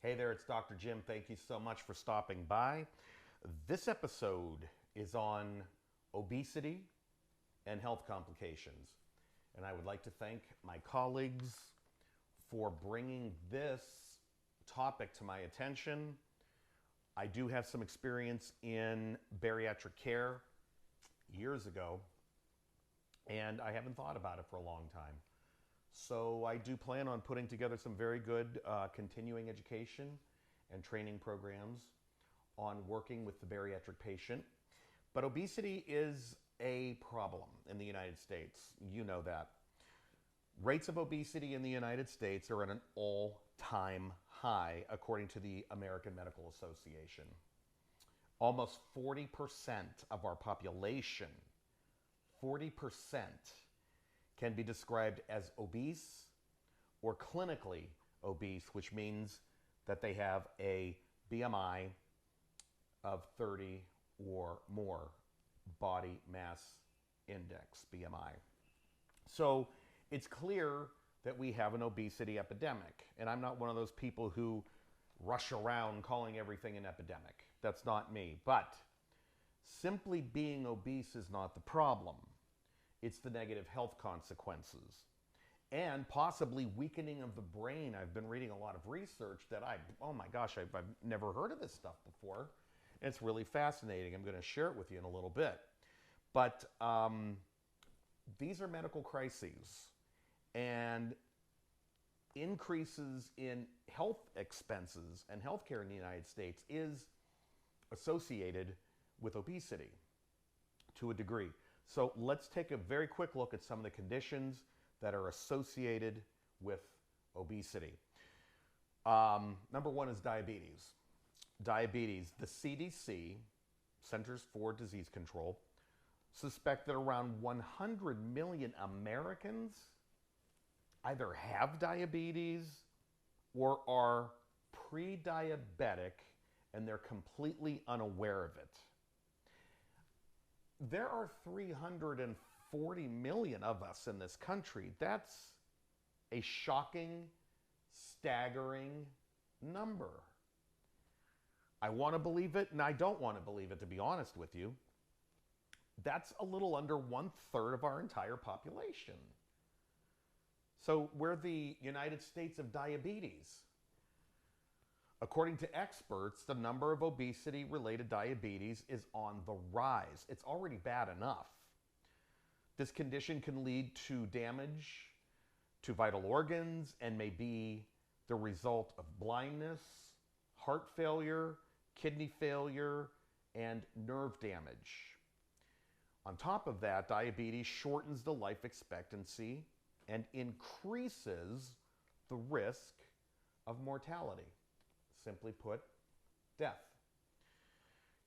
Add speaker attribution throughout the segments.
Speaker 1: Hey there, it's Dr. Jim. Thank you so much for stopping by. This episode is on obesity and health complications. And I would like to thank my colleagues for bringing this topic to my attention. I do have some experience in bariatric care years ago, and I haven't thought about it for a long time. So I do plan on putting together some very good continuing education and training programs on working with the bariatric patient. But obesity is a problem in the United States. You know that. Rates of obesity in the United States are at an all-time high, according to the American Medical Association. Almost 40% of our population, 40%, can be described as obese or clinically obese, which means that they have a BMI of 30 or more, body mass index, BMI. So it's clear that we have an obesity epidemic. And I'm not one of those people who rush around calling everything an epidemic. That's not me. But simply being obese is not the problem. It's the negative health consequences and possibly weakening of the brain. I've been reading a lot of research that oh my gosh, I've never heard of this stuff before. And it's really fascinating. I'm going to share it with you in a little bit. But these are medical crises, and increases in health expenses and healthcare in the United States is associated with obesity to a degree. So let's take a very quick look at some of the conditions that are associated with obesity. Number one is diabetes. Diabetes, the CDC, Centers for Disease Control, suspect that around 100 million Americans either have diabetes or are pre-diabetic and they're completely unaware of it. There are 340 million of us in this country. That's a shocking, staggering number. I want to believe it, and I don't want to believe it, to be honest with you. That's a little under 1/3 of our entire population. So we're the United States of diabetes. According to experts, the number of obesity-related diabetes is on the rise. It's already bad enough. This condition can lead to damage to vital organs and may be the result of blindness, heart failure, kidney failure, and nerve damage. On top of that, diabetes shortens the life expectancy and increases the risk of mortality. Simply put, death.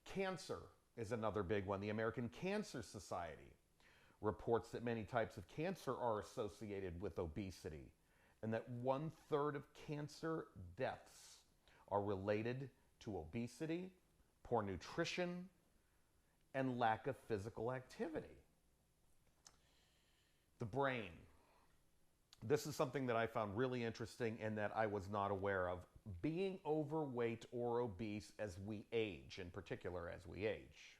Speaker 1: Cancer is another big one. The American Cancer Society reports that many types of cancer are associated with obesity, and that 1/3 of cancer deaths are related to obesity, poor nutrition, and lack of physical activity. The brain. This is something that I found really interesting and that I was not aware of. Being overweight or obese as we age, in particular as we age,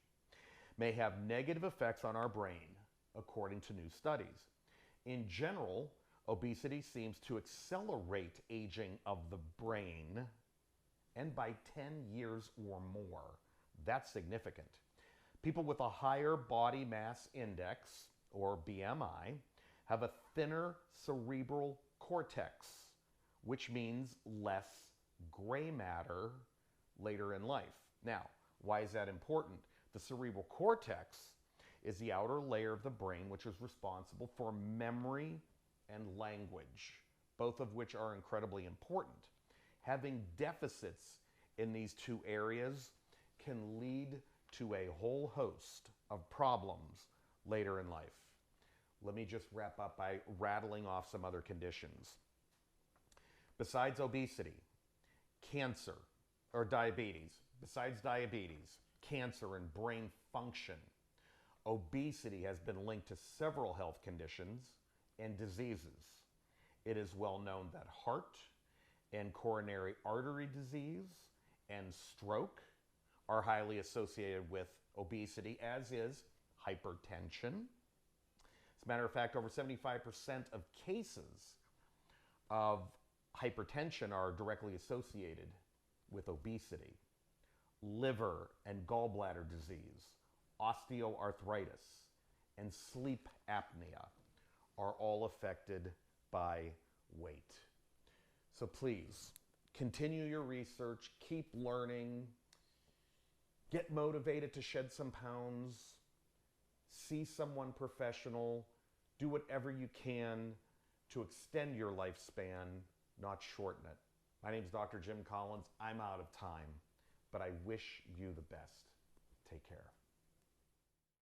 Speaker 1: may have negative effects on our brain, according to new studies. In general, obesity seems to accelerate aging of the brain, and by 10 years or more. That's significant. People with a higher body mass index, or BMI, have a thinner cerebral cortex, which means less gray matter later in life. Now, why is that important? The cerebral cortex is the outer layer of the brain which is responsible for memory and language, both of which are incredibly important. Having deficits in these two areas can lead to a whole host of problems later in life. Let me just wrap up by rattling off some other conditions. Besides obesity, cancer, or diabetes, besides diabetes, cancer and brain function, obesity has been linked to several health conditions and diseases. It is well known that heart and coronary artery disease and stroke are highly associated with obesity, as is hypertension. As a matter of fact, over 75% of cases of hypertension are directly associated with obesity. Liver and gallbladder disease, osteoarthritis, and sleep apnea are all affected by weight. So please, continue your research, keep learning, get motivated to shed some pounds, see someone professional, do whatever you can to extend your lifespan, not shorten it. My name is Dr. Jim Collins. I'm out of time, but I wish you the best. Take care.